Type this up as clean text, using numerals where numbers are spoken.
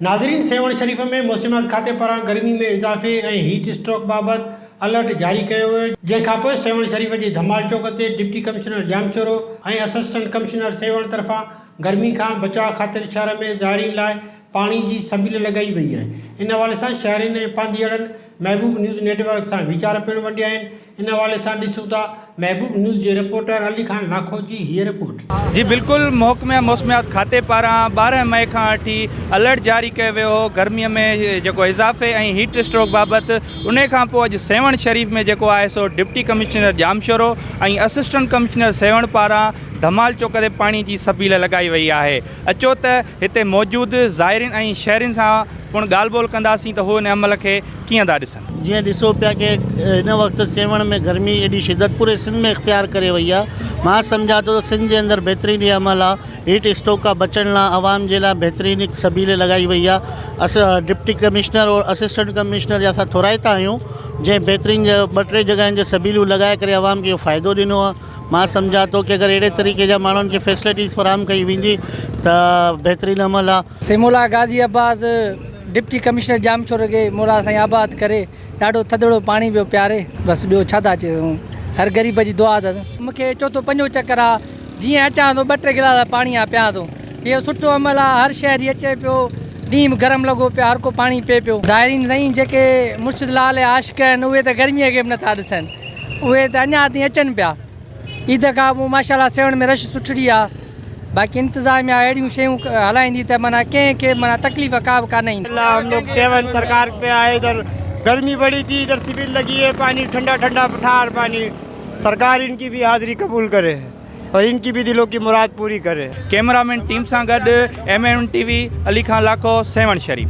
नाज़रीन, सेवण शरीफ में मौसमियात खाते पारां गर्मी में इज़ाफ़े ऐं हीट स्ट्रोक बाबति अलर्ट जारी कयो वियो। जंहिंखां पोइ सेवण शरीफ जी धमाल चौक ते डिप्टी कमिश्नर जामशोरो ऐं असिस्टेंट कमिश्नर सेवण तरफ़ां गर्मी खां बचाव ख़ातिर शहर में ज़ाइरीन लाइ पाणी जी सबील लगाई वई आहे। इन हवाले सां शहरियुनि ऐं पांधीअड़नि महबूब न्यूज़ नेटवर्क सां वीचार पिणु वंडिया आहिनि। इन हवाले सां ॾिसूं था महबूब न्यूज़ जे रिपोर्टर अली खान लाखो जी हीअ रिपोर्ट। जी बिल्कुल, महकमे मौसमियात खाते पारां 12 मई खां वठी अलर्ट जारी कयो वियो हो गर्मीअ में जेको इज़ाफ़े ऐं हीट स्ट्रोक बाबति। उन खां पोइ अॼु सेवण शरीफ में जेको आहे सो डिप्टी कमिश्नर जामशोरो ऐं असिस्टेंट कमिश्नर सेवण पारां धमाल चौक ते पाणी जी सबील लगाई वई आहे। अचो त हिते मौजूदु ज़ाइरीन ऐं शहरियुनि सां पिणु ॻाल्हि ॿोल कंदासीं त हो इन अमल खे कीअं था ॾिसनि। जीअं ॾिसो पिया कि हिन वक़्तु सेवण में गर्मी एॾी शिदत पूरे सिंध में इख्तियार करे वई आहे। मां सम्झा थो त सिंध जे अंदरि बहितरीनु इहा अमल आहे। हीट स्ट्रोक खां बचण लाइ आवाम जे लाइ बहितरीनु हिकु सबील लॻाई वई आहे। डिप्टी कमिश्नर और असिस्टेंट कमिश्नर जा असां थोराइता आहियूं, जंहिं बहितरीनु 2-3 जॻहियुनि जे सबीलूं लॻाए करे आवाम खे इहो फ़ाइदो ॾिनो आहे। मां सम्झा थो कि अगरि अहिड़े तरीक़े जा माण्हुनि खे फैसिलिटीज़ फराहम कई वेंदी त बहितरीनु अमल आहे। सेमोला गाज़ीआबाद डिप्टी कमिश्नर जामशोर खे मोला साईं आबाद करे ॾाढो थधड़ो पाणी पियो प्यारे। बसि ॿियो छा था चऊं, हर ग़रीब जी दुआ अथसि। मूंखे चोथों 5 चक्कर आहे, जीअं अचां थो 2-3 गिलास पाणी पियां थो। इहो सुठो अमल आहे। हर शहरी अचे पियो, ॾींहुं गरम लॻो पियो, हर को पाणी पीए पियो। ज़ाइरीन साईं जेके मुर्शिद लाल आशिक़ आहिनि उहे त गर्मीअ खे बि नथा ॾिसनि, उहे त अञा ताईं अचनि पिया। ईद खां पोइ माशाल्लाह सेवण में रश सुठड़ी आहे। बाक़ी इंतज़ामिया अहिड़ियूं शयूं हलाईंदी त माना कंहिंखे माना तकलीफ़ का बि कान ईंदी। हम लोग सेवन सरकार पे आए, इधर गर्मी बड़ी थी, इधर सिविल लगी है, पानी ठंडा ठंडा ठार पानी। सरकार इनकी भी हाज़िरी कबूल करे और इनकी भी दिलों की मुराद पूरी करे। कैमरामैन टीम सां गॾु MM TV अली खान लाखो, सेवण शरीफ।